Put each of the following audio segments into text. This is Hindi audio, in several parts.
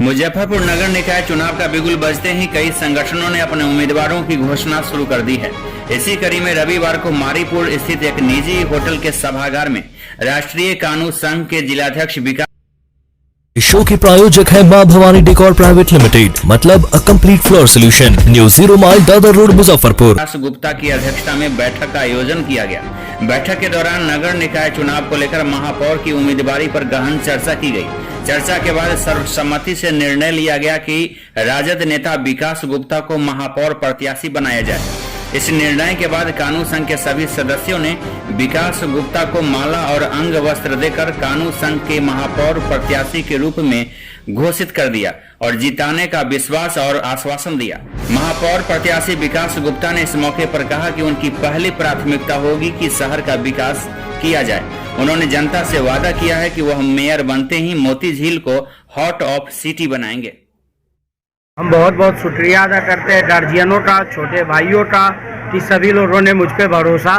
मुजफ्फरपुर नगर निकाय चुनाव का बिगुल बजते ही कई संगठनों ने अपने उम्मीदवारों की घोषणा शुरू कर दी है। इसी कड़ी में रविवार को मारीपुर स्थित एक निजी होटल के सभागार में राष्ट्रीय कानून संघ के जिलाध्यक्ष विकास शो के प्रायोजक है मां भवानी डेकोर प्राइवेट लिमिटेड, मतलब a complete floor solution, new 0 mile Dadar road Muzaffarpur. Gupta की अध्यक्षता में बैठक का आयोजन किया गया। बैठक के दौरान नगर निकाय चुनाव को लेकर महापौर की उम्मीदवारी पर गहन चर्चा की गई। चर्चा के बाद सर्वसम्मति से निर्णय लिया गया कि राजद नेता विकास गुप्ता को महापौर प्रत्याशी बनाया जाए। इस निर्णय के बाद कानून संघ के सभी सदस्यों ने विकास गुप्ता को माला और अंग वस्त्र देकर कानून संघ के महापौर प्रत्याशी के रूप में घोषित कर दिया और जिताने का विश्वास और आश्वासन दिया। महापौर प्रत्याशी विकास गुप्ता ने इस मौके पर कहा कि उनकी पहली प्राथमिकता होगी कि शहर का विकास किया जाए। उन्होंने जनता से वादा किया है कि वह मेयर बनते ही मोती झील को हार्ट ऑफ सिटी बनाएंगे। हम बहुत बहुत शुक्रिया अदा करते हैं गार्जियनों का, छोटे भाइयों का, कि सभी लोगों ने मुझ पर भरोसा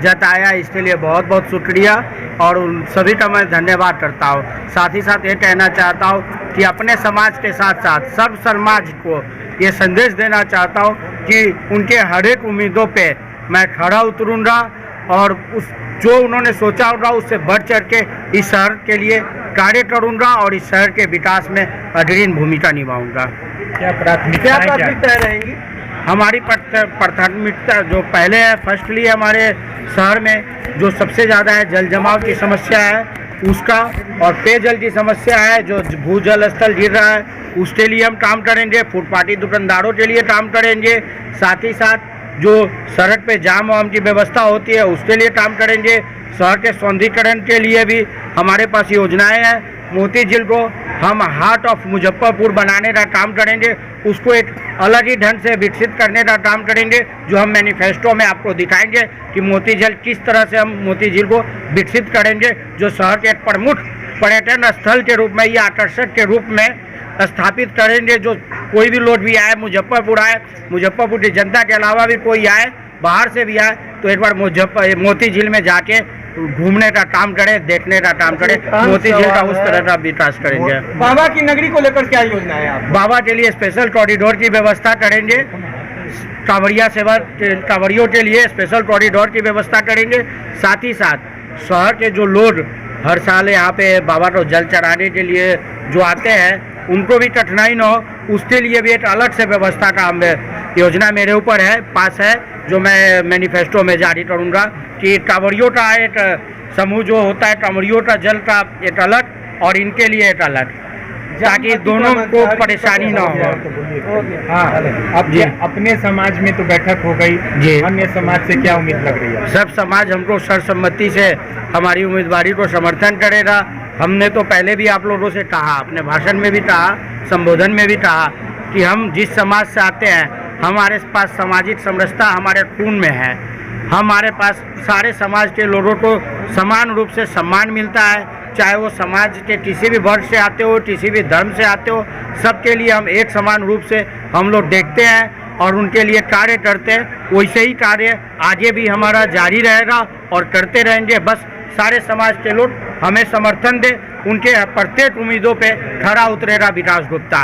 जताया। इसके लिए बहुत बहुत शुक्रिया और उन सभी का मैं धन्यवाद करता हूँ। साथ ही साथ ये कहना चाहता हूँ कि अपने समाज के साथ साथ सब समाज को ये संदेश देना चाहता हूँ कि उनके हर एक उम्मीदों पे मैं खड़ा उतरूँगा और उस जो उन्होंने सोचा होगा उससे बढ़ चढ़ के इस शहर के लिए कार्य करूँगा और इस शहर के विकास में अग्रणी भूमिका निभाऊँगा। क्या प्राथमिकताएं रहेंगी? हमारी प्राथमिकता जो पहले है, फर्स्टली हमारे शहर में जो सबसे ज़्यादा है जल जमाव की समस्या है उसका, और पेयजल की समस्या है, जो भूजल स्तर गिर रहा है उसके लिए हम काम करेंगे। फुटपाथी दुकानदारों के लिए काम करेंगे। साथ ही साथ जो सड़क पे जाम वाम की व्यवस्था होती है उसके लिए काम करेंगे। शहर के सौंदर्यीकरण के लिए भी हमारे पास योजनाएं हैं। मोती झील को हम हार्ट ऑफ मुजफ्फरपुर बनाने का काम करेंगे, उसको एक अलग ही ढंग से विकसित करने का काम करेंगे, जो हम मैनिफेस्टो में आपको दिखाएंगे कि मोती झील किस तरह से हम मोती झील को विकसित करेंगे, जो शहर के एक प्रमुख पर्यटन स्थल के रूप में या आकर्षक के रूप में स्थापित करेंगे। जो कोई भी लोग भी आए, मुजफ्फरपुर की जनता के अलावा भी कोई आए, बाहर से भी आए, तो एक बार मोती झील में जाके घूमने का काम करें, देखने का काम करें, मोती झील का उस तरह का विकास करेंगे। बाबा की नगरी को लेकर क्या योजना है आप? बाबा के लिए स्पेशल कॉरिडोर की व्यवस्था करेंगे। कांवड़ियों के लिए स्पेशल कॉरिडोर की व्यवस्था करेंगे। साथ ही साथ शहर के जो लोग हर साल यहाँ पे बाबा को जल चढ़ाने के लिए जो आते हैं उनको भी कठिनाई न हो, उसके लिए भी एक अलग से व्यवस्था का योजना मेरे ऊपर है, पास है, जो मैं मैनिफेस्टो में जारी करूँगा कि कांवड़ियों का एक समूह जो होता है, कांवड़ियों का जल का एक अलग और इनके लिए एक अलग, ताकि दोनों को परेशानी ना हो। हाँ, अब अपने समाज में तो बैठक हो गई, अन्य समाज से क्या उम्मीद लग रही है? सब समाज हमको सर्वसम्मति से हमारी उम्मीदवारी को समर्थन करेगा। हमने तो पहले भी आप लोगों से कहा, अपने भाषण में भी कहा, संबोधन में भी कहा कि हम जिस समाज से आते हैं, हमारे पास सामाजिक समरसता हमारे खून में है। हमारे पास सारे समाज के लोगों को समान रूप से सम्मान मिलता है, चाहे वो समाज के किसी भी वर्ग से आते हो, किसी भी धर्म से आते हो, सबके लिए हम एक समान रूप से हम लोग देखते हैं और उनके लिए कार्य करते हैं। वैसे ही कार्य आगे भी हमारा जारी रहेगा और करते रहेंगे। बस सारे समाज के लोग हमें समर्थन दे, उनके प्रत्येक उम्मीदों पे खरा उतरेगा विकास गुप्ता।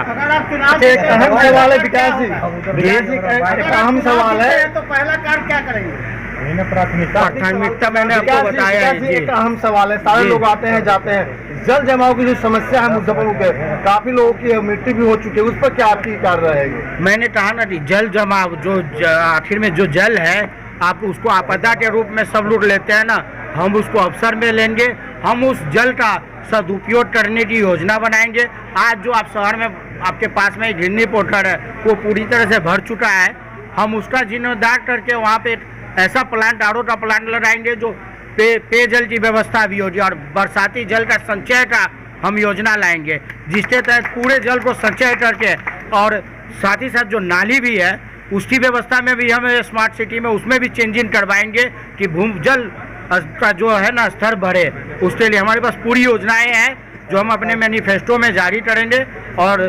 एक अहम सवाल है विकास जी, एक अहम सवाल है, तो पहला कार्य क्या करेंगे? प्राथमिकता मैंने आपको बताया है। एक अहम सवाल है, सारे लोग आते हैं जाते हैं, जल जमाव की जो समस्या है मुजफ्फरपुर के, काफी लोगों की मृत्यु भी हो चुकी है, उस पर क्या आपकी कार्य रहेगी? मैंने कहा ना कि जल जमाव जो आखिर में जो जल है, आप उसको आपदा के रूप में सब लोग लेते हैं ना, हम उसको अवसर में लेंगे। हम उस जल का सदुपयोग करने की योजना बनाएंगे। आज जो आप शहर में आपके पास में घिरनी पोखर है वो पूरी तरह से भर चुका है, हम उसका जीर्णोद्धार करके वहाँ पे ऐसा प्लांट, आरओ का प्लांट लगाएंगे जो पेयजल की व्यवस्था भी होगी, और बरसाती जल का संचय का हम योजना लाएंगे, जिसके तहत पूरे जल को संचय करके, और साथ ही साथ जो नाली भी है उसकी व्यवस्था में भी हम स्मार्ट सिटी में उसमें भी चेंजिंग करवाएंगे कि भूजल का जो है ना स्तर बढ़े। उसके लिए हमारे पास पूरी योजनाएं हैं जो हम अपने मैनिफेस्टो में जारी करेंगे और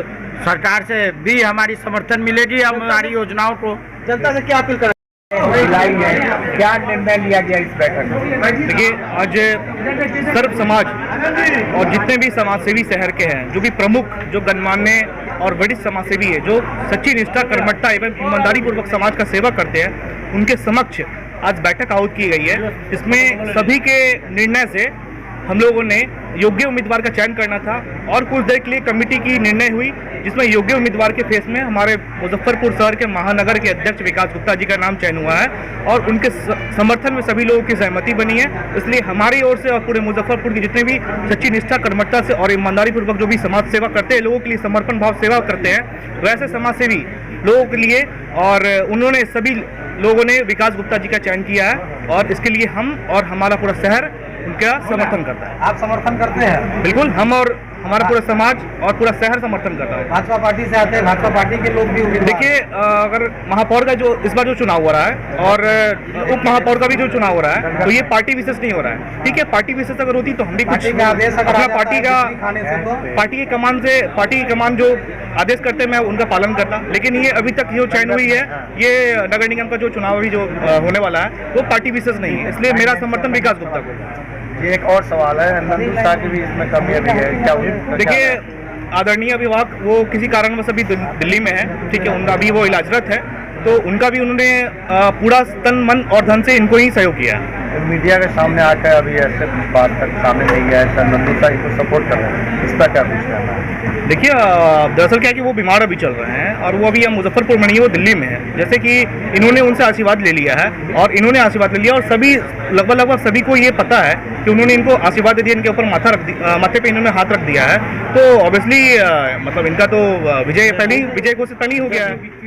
सरकार से भी हमारी समर्थन मिलेगी। हम हमारी योजनाओं को जनता से क्या अपील करें? लाई है, क्या निर्णय लिया गया इस बैठक में? देखिए, आज सर्व समाज और जितने भी समाजसेवी शहर के हैं, जो भी प्रमुख, जो गणमान्य और वरिष्ठ समाजसेवी है, जो सच्ची निष्ठा, कर्मठता एवं ईमानदारी पूर्वक समाज का सेवा करते हैं, उनके समक्ष आज बैठक आहुत की गई है। इसमें सभी के निर्णय से हम लोगों ने योग्य उम्मीदवार का चयन करना था और कुछ देर के लिए कमेटी की निर्णय हुई, जिसमें योग्य उम्मीदवार के फेस में हमारे मुजफ्फरपुर शहर के महानगर के अध्यक्ष विकास गुप्ता जी का नाम चयन हुआ है और उनके समर्थन में सभी लोगों की सहमति बनी है। इसलिए हमारी ओर से और पूरे मुजफ्फरपुर के जितने भी सच्ची निष्ठा, कर्मठता से और ईमानदारी पूर्वक जो भी समाज सेवा करते हैं, लोगों के लिए समर्पण भाव सेवा करते हैं, वैसे समाजसेवी लोगों के लिए और उन्होंने सभी लोगों ने विकास गुप्ता जी का चयन किया है और इसके लिए हम और हमारा पूरा शहर उनका समर्थन करता है। आप समर्थन करते हैं? बिल्कुल, हम और हमारा पूरा समाज और पूरा शहर समर्थन कर रहा है। भाजपा पार्टी से आते हैं, भाजपा पार्टी के लोग भी उम्मीदवार। देखिए, अगर महापौर का जो इस बार जो चुनाव हो रहा है और उप महापौर का भी जो चुनाव हो रहा है, तो ये पार्टी विशेष नहीं हो रहा है। ठीक है, पार्टी विशेष अगर होती तो हम भी कुछ पार्टी का आदेश अगर अपना आ पार्टी जाता का है खाने से तो पार्टी की कमान जो आदेश करते हैं, मैं उनका पालन करता। लेकिन ये अभी तक जो चयन हुई है, ये नगर निगम का जो चुनाव अभी जो होने वाला है, वो पार्टी विशेष नहीं है, इसलिए मेरा समर्थन विकास गुप्ता को। ये एक और सवाल है, नंदू शाह की भी इसमें कमी अभी है, क्या देखिए, आदरणीय अभिभावक वो किसी कारणवश अभी दिल्ली में है, ठीक है, उनका अभी वो इलाजरत है, तो उनका भी उन्होंने पूरा तन, मन और धन से इनको ही सहयोग किया है। मीडिया के सामने आकर अभी ऐसे बात तक सामने नहीं गया है, नंदू शाह को सपोर्ट कर रहे हैं, इस पर क्या कुछ कहना है? देखिए, दरअसल क्या है कि वो बीमार अभी चल रहे हैं और वो अभी हम मुजफ्फरपुर में नहीं है, वो दिल्ली में है। जैसे कि इन्होंने उनसे आशीर्वाद ले लिया है और इन्होंने आशीर्वाद ले लिया और सभी लगभग सभी को ये पता है कि उन्होंने इनको आशीर्वाद दे दिया, इनके ऊपर माथे पे इन्होंने हाथ रख दिया है, तो ऑब्वियसली मतलब इनका तो विजय घोषित पहले ही हो गया है।